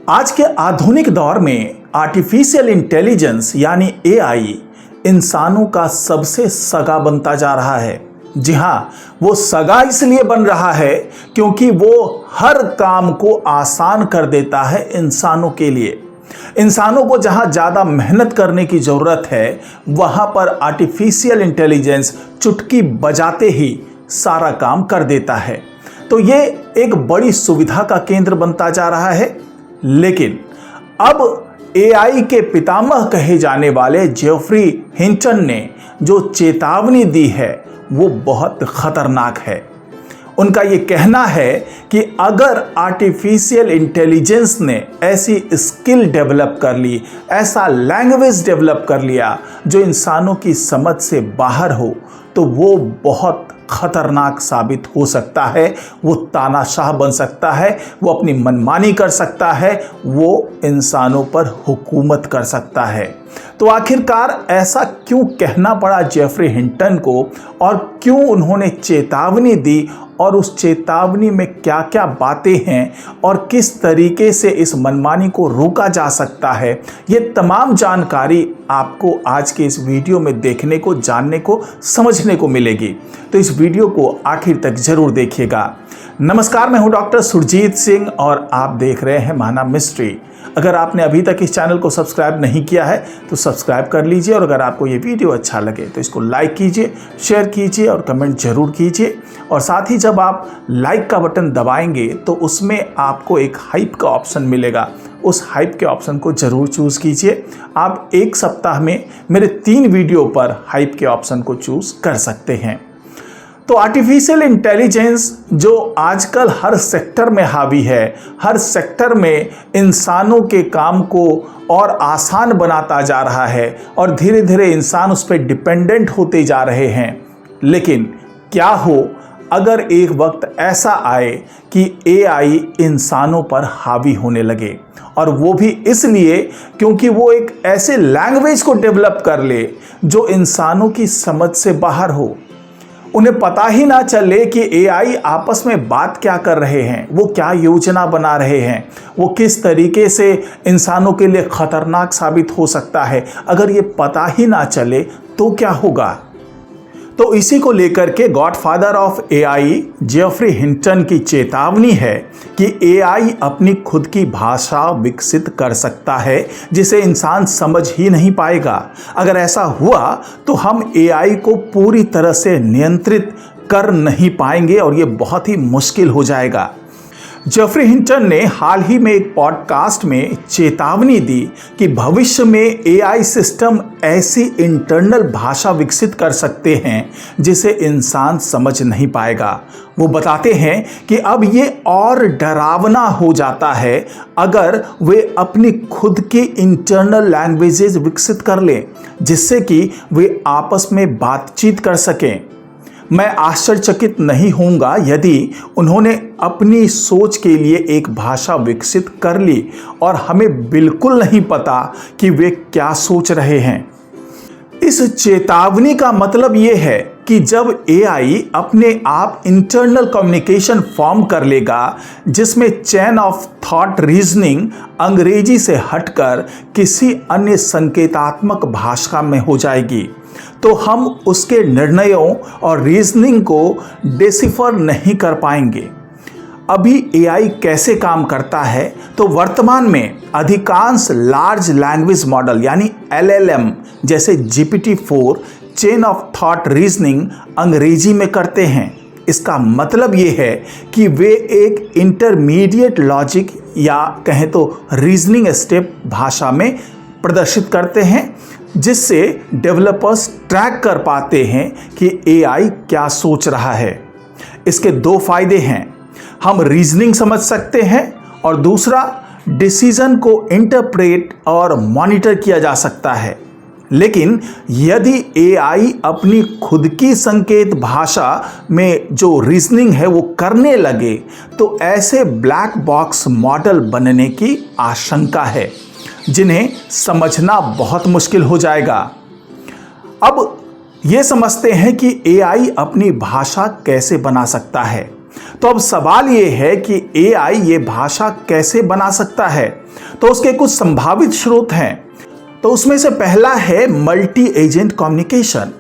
आज के आधुनिक दौर में आर्टिफिशियल इंटेलिजेंस यानी एआई इंसानों का सबसे सगा बनता जा रहा है। जी हाँ, वो सगा इसलिए बन रहा है क्योंकि वो हर काम को आसान कर देता है इंसानों के लिए। इंसानों को जहां ज्यादा मेहनत करने की जरूरत है वहां पर आर्टिफिशियल इंटेलिजेंस चुटकी बजाते ही सारा काम कर देता है। तो ये एक बड़ी सुविधा का केंद्र बनता जा रहा है। लेकिन अब एआई के पितामह कहे जाने वाले जेफरी हिंटन ने जो चेतावनी दी है वो बहुत खतरनाक है। उनका ये कहना है कि अगर आर्टिफिशियल इंटेलिजेंस ने ऐसी स्किल डेवलप कर ली, ऐसा लैंग्वेज डेवलप कर लिया जो इंसानों की समझ से बाहर हो, तो वो बहुत खतरनाक साबित हो सकता है। वो तानाशाह बन सकता है, वो अपनी मनमानी कर सकता है, वो इंसानों पर हुकूमत कर सकता है। तो आखिरकार ऐसा क्यों कहना पड़ा जेफरी हिंटन को और क्यों उन्होंने चेतावनी दी और उस चेतावनी में क्या क्या बातें हैं और किस तरीके से इस मनमानी को रोका जा सकता है, ये तमाम जानकारी आपको आज के इस वीडियो में देखने को, जानने को, समझने को मिलेगी। तो इस वीडियो को आखिर तक जरूर देखिएगा। नमस्कार, मैं हूं डॉक्टर सुरजीत सिंह और आप देख रहे हैं माना मिस्ट्री। अगर आपने अभी तक इस चैनल को सब्सक्राइब नहीं किया है तो सब्सक्राइब कर लीजिए और अगर आपको ये वीडियो अच्छा लगे तो इसको लाइक कीजिए, शेयर कीजिए और कमेंट जरूर कीजिए। और साथ ही जब आप लाइक का बटन दबाएंगे तो उसमें आपको एक हाइप का ऑप्शन मिलेगा, उस हाइप के ऑप्शन को जरूर चूज़ कीजिए। आप एक सप्ताह में मेरे 3 वीडियो पर हाइप के ऑप्शन को चूज़ कर सकते हैं। तो आर्टिफिशियल इंटेलिजेंस जो आजकल हर सेक्टर में हावी है, हर सेक्टर में इंसानों के काम को और आसान बनाता जा रहा है और धीरे धीरे इंसान उस पर डिपेंडेंट होते जा रहे हैं। लेकिन क्या हो अगर एक वक्त ऐसा आए कि एआई इंसानों पर हावी होने लगे, और वो भी इसलिए क्योंकि वो एक ऐसे लैंग्वेज को डेवलप कर ले जो इंसानों की समझ से बाहर हो। उन्हें पता ही ना चले कि एआई आपस में बात क्या कर रहे हैं, वो क्या योजना बना रहे हैं, वो किस तरीके से इंसानों के लिए खतरनाक साबित हो सकता है। अगर ये पता ही ना चले तो क्या होगा। तो इसी को लेकर के godfather of AI Geoffrey Hinton की चेतावनी है कि एआई अपनी खुद की भाषा विकसित कर सकता है जिसे इंसान समझ ही नहीं पाएगा। अगर ऐसा हुआ तो हम एआई को पूरी तरह से नियंत्रित कर नहीं पाएंगे और ये बहुत ही मुश्किल हो जाएगा। जेफरी हिंटन ने हाल ही में एक पॉडकास्ट में चेतावनी दी कि भविष्य में एआई सिस्टम ऐसी इंटरनल भाषा विकसित कर सकते हैं जिसे इंसान समझ नहीं पाएगा। वो बताते हैं कि अब ये और डरावना हो जाता है अगर वे अपनी खुद की इंटरनल लैंग्वेजेस विकसित कर लें जिससे कि वे आपस में बातचीत कर सकें। मैं आश्चर्यचकित नहीं होऊंगा यदि उन्होंने अपनी सोच के लिए एक भाषा विकसित कर ली और हमें बिल्कुल नहीं पता कि वे क्या सोच रहे हैं। इस चेतावनी का मतलब यह है कि जब एआई अपने आप इंटरनल कम्युनिकेशन फॉर्म कर लेगा जिसमें चेन ऑफ थॉट रीजनिंग अंग्रेजी से हटकर किसी अन्य संकेतात्मक भाषा में हो जाएगी, तो हम उसके निर्णयों और रीजनिंग को डिसिफर नहीं कर पाएंगे। अभी एआई कैसे काम करता है, तो वर्तमान में अधिकांश लार्ज लैंग्वेज मॉडल यानी एलएलएम जैसे GPT-4 chain of thought reasoning अंग्रेजी में करते हैं। इसका मतलब ये है कि वे एक इंटरमीडिएट लॉजिक या कहें तो रीजनिंग स्टेप भाषा में प्रदर्शित करते हैं जिससे डेवलपर्स ट्रैक कर पाते हैं कि एआई क्या सोच रहा है। इसके 2 फायदे हैं, हम रीजनिंग समझ सकते हैं और दूसरा डिसीजन को इंटरप्रेट और मॉनिटर किया जा सकता है। लेकिन यदि एआई अपनी खुद की संकेत भाषा में जो रीजनिंग है वो करने लगे तो ऐसे ब्लैक बॉक्स मॉडल बनने की आशंका है जिन्हें समझना बहुत मुश्किल हो जाएगा। अब ये समझते हैं कि एआई अपनी भाषा कैसे बना सकता है। तो अब सवाल ये है कि एआई ये भाषा कैसे बना सकता है। तो उसके कुछ संभावित स्रोत हैं। तो उसमें से पहला है मल्टी एजेंट कम्युनिकेशन।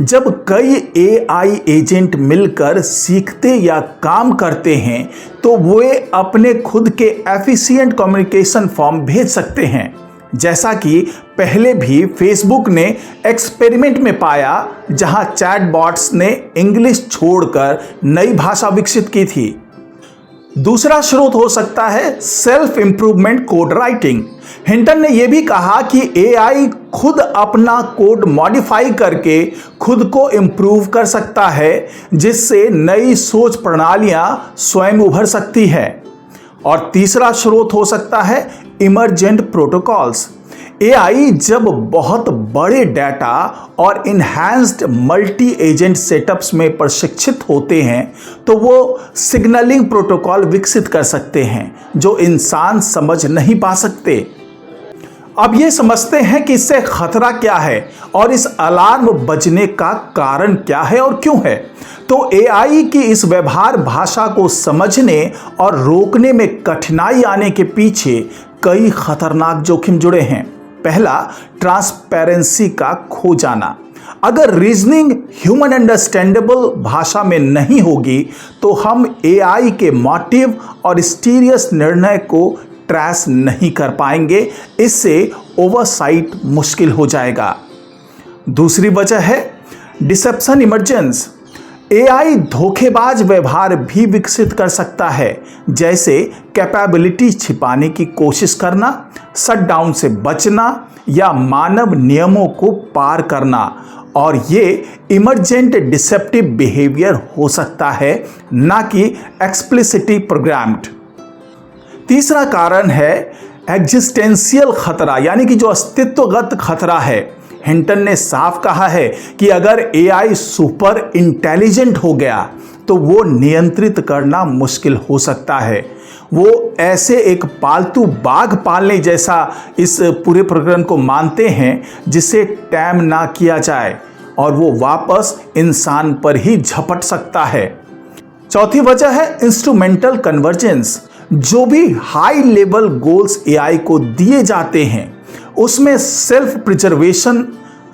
जब कई एआई एजेंट मिलकर सीखते या काम करते हैं तो वे अपने खुद के एफिशिएंट कम्युनिकेशन फॉर्म भेज सकते हैं, जैसा कि पहले भी फेसबुक ने एक्सपेरिमेंट में पाया, जहां चैटबॉट्स ने इंग्लिश छोड़कर नई भाषा विकसित की थी। दूसरा स्रोत हो सकता है self improvement code writing. Hinton ने यह भी कहा कि एआई खुद अपना कोड मॉडिफाई करके खुद को इंप्रूव कर सकता है, जिससे नई सोच प्रणालियां स्वयं उभर सकती है। और तीसरा स्रोत हो सकता है इमर्जेंट प्रोटोकॉल्स। एआई जब बहुत बड़े डाटा और इन्हांस्ड मल्टी एजेंट सेटअप्स में प्रशिक्षित होते हैं तो वो सिग्नलिंग प्रोटोकॉल विकसित कर सकते हैं जो इंसान समझ नहीं पा सकते। अब ये समझते हैं कि इससे खतरा क्या है और इस अलार्म बजने का कारण क्या है और क्यों है। तो एआई की इस व्यवहार भाषा को समझने और रोकने में कठिनाई आने के पीछे कई खतरनाक जोखिम जुड़े हैं। पहला, ट्रांसपेरेंसी का खो जाना। अगर रीजनिंग ह्यूमन अंडरस्टैंडेबल भाषा में नहीं होगी तो हम एआई के मोटिव और स्टीरियस निर्णय को ट्रेस नहीं कर पाएंगे। इससे ओवरसाइट मुश्किल हो जाएगा। दूसरी वजह है डिसेप्शन इमर्जेंस। एआई धोखेबाज व्यवहार भी विकसित कर सकता है, जैसे कैपेबिलिटी छिपाने की कोशिश करना, शटडाउन से बचना या मानव नियमों को पार करना। और ये इमर्जेंट डिसेप्टिव बिहेवियर हो सकता है, ना कि एक्सप्लिसिटली प्रोग्राम्ड। तीसरा कारण है एग्जिस्टेंशियल खतरा, यानी कि जो अस्तित्वगत खतरा है। हिंटन ने साफ कहा है कि अगर एआई सुपर इंटेलिजेंट हो गया तो वो नियंत्रित करना मुश्किल हो सकता है। वो ऐसे एक पालतू बाघ पालने जैसा इस पूरे प्रकरण को मानते हैं जिसे टैम ना किया जाए और वो वापस इंसान पर ही झपट सकता है। चौथी वजह है इंस्ट्रूमेंटल कन्वर्जेंस। जो भी हाई लेवल गोल्स एआई को दिए जाते हैं उसमें सेल्फ प्रिजर्वेशन,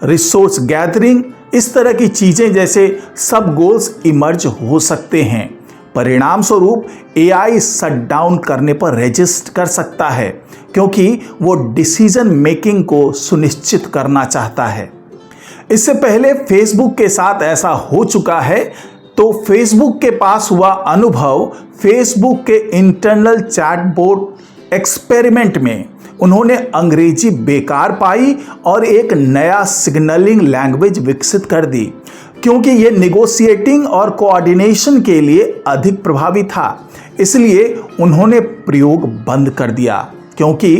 रिसोर्स गैदरिंग, इस तरह की चीजें जैसे सब गोल्स इमर्ज हो सकते हैं। परिणाम स्वरूप एआई शटडाउन करने पर रेजिस्ट कर सकता है, क्योंकि वो डिसीजन मेकिंग को सुनिश्चित करना चाहता है। इससे पहले फेसबुक के साथ ऐसा हो चुका है। तो फेसबुक के पास हुआ अनुभव, फेसबुक के इंटरनल चैटबॉट एक्सपेरिमेंट में उन्होंने अंग्रेजी बेकार पाई और एक नया सिग्नलिंग लैंग्वेज विकसित कर दी, क्योंकि यह निगोशिएटिंग और कोऑर्डिनेशन के लिए अधिक प्रभावी था। इसलिए उन्होंने प्रयोग बंद कर दिया, क्योंकि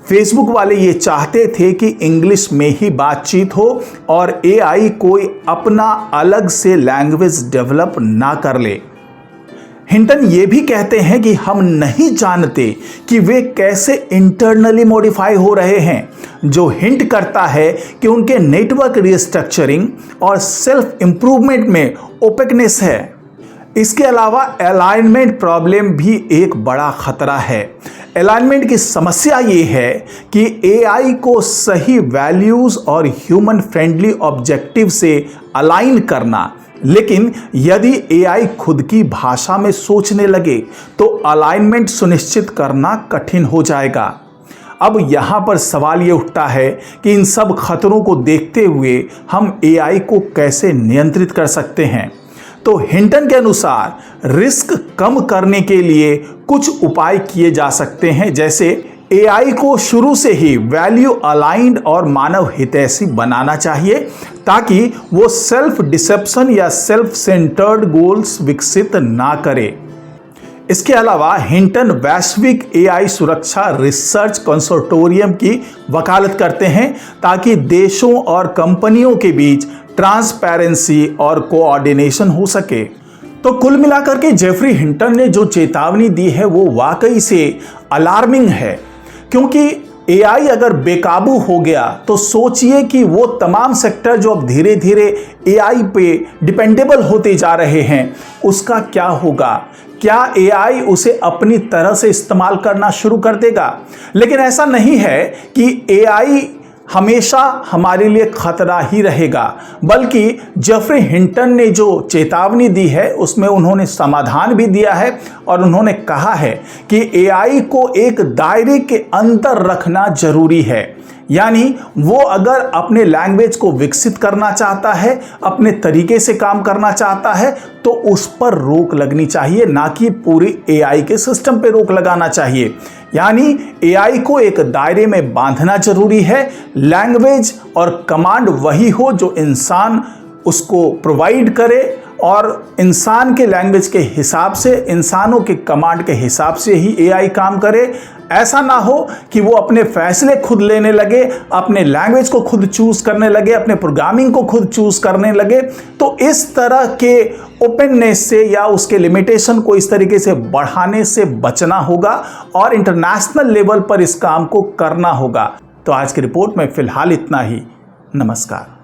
फेसबुक वाले ये चाहते थे कि इंग्लिश में ही बातचीत हो और एआई कोई अपना अलग से लैंग्वेज डेवलप ना कर ले। हिंटन ये भी कहते हैं कि हम नहीं जानते कि वे कैसे इंटरनली मॉडिफाई हो रहे हैं, जो हिंट करता है कि उनके नेटवर्क रिस्ट्रक्चरिंग और सेल्फ इंप्रूवमेंट में ओपेकनेस है। इसके अलावा अलाइनमेंट प्रॉब्लम भी एक बड़ा खतरा है। अलाइनमेंट की समस्या ये है कि एआई को सही वैल्यूज और ह्यूमन फ्रेंडली ऑब्जेक्टिव से अलाइन करना, लेकिन यदि एआई खुद की भाषा में सोचने लगे तो अलाइनमेंट सुनिश्चित करना कठिन हो जाएगा। अब यहाँ पर सवाल ये उठता है कि इन सब खतरों को देखते हुए हम एआई को कैसे नियंत्रित कर सकते हैं। तो हिंटन के अनुसार रिस्क कम करने के लिए कुछ उपाय किए जा सकते हैं, जैसे एआई को शुरू से ही वैल्यू अलाइंड और मानव हितैषी बनाना चाहिए, ताकि वो सेल्फ डिसेप्शन या सेल्फ सेंटर्ड गोल्स विकसित ना करे। इसके अलावा हिंटन वैश्विक एआई सुरक्षा रिसर्च कंसोर्टियम की वकालत करते हैं, ताकि देशों और कंपनियों के बीच ट्रांसपेरेंसी और कोऑर्डिनेशन हो सके। तो कुल मिलाकर के जेफरी हिंटन ने जो चेतावनी दी है वो वाकई से अलार्मिंग है, क्योंकि एआई अगर बेकाबू हो गया तो सोचिए कि वो तमाम सेक्टर जो अब धीरे धीरे एआई पे डिपेंडेबल होते जा रहे हैं उसका क्या होगा। क्या एआई उसे अपनी तरह से इस्तेमाल करना शुरू कर देगा? लेकिन ऐसा नहीं है कि एआई हमेशा हमारे लिए खतरा ही रहेगा, बल्कि जेफरी हिंटन ने जो चेतावनी दी है उसमें उन्होंने समाधान भी दिया है और उन्होंने कहा है कि एआई को एक दायरे के अंदर रखना जरूरी है। यानी वो अगर अपने लैंग्वेज को विकसित करना चाहता है, अपने तरीके से काम करना चाहता है, तो उस पर रोक लगनी चाहिए, ना कि पूरी एआई के सिस्टम पे रोक लगाना चाहिए। यानी एआई को एक दायरे में बांधना जरूरी है। लैंग्वेज और कमांड वही हो जो इंसान उसको प्रोवाइड करे और इंसान के लैंग्वेज के हिसाब से, इंसानों के कमांड के हिसाब से ही एआई काम करे। ऐसा ना हो कि वो अपने फैसले खुद लेने लगे, अपने लैंग्वेज को खुद चूज करने लगे, अपने प्रोग्रामिंग को खुद चूज करने लगे। तो इस तरह के ओपननेस से या उसके लिमिटेशन को इस तरीके से बढ़ाने से बचना होगा और इंटरनेशनल लेवल पर इस काम को करना होगा। तो आज की रिपोर्ट में फिलहाल इतना ही। नमस्कार।